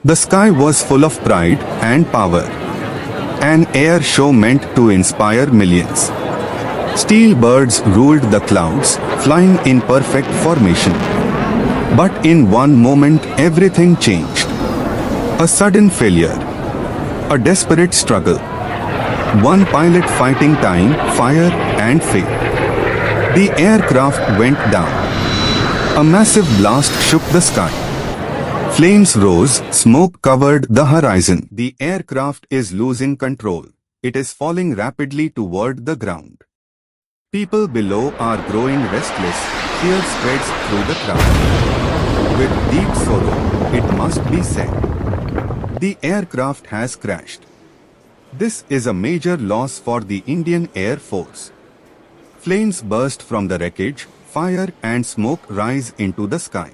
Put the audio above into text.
The sky was full of pride and power. An air show meant to inspire millions. Steel birds ruled the clouds, flying in perfect formation. But in one moment everything changed. A sudden failure. A desperate struggle. One pilot fighting time, fire and fate. The aircraft went down. A massive blast shook the sky. Flames rose, smoke covered the horizon. The aircraft is losing control. It is falling rapidly toward the ground. People below are growing restless. Fear spreads through the crowd. With deep sorrow, it must be said, the aircraft has crashed. This is a major loss for the Indian Air Force. Flames burst from the wreckage, fire and smoke rise into the sky.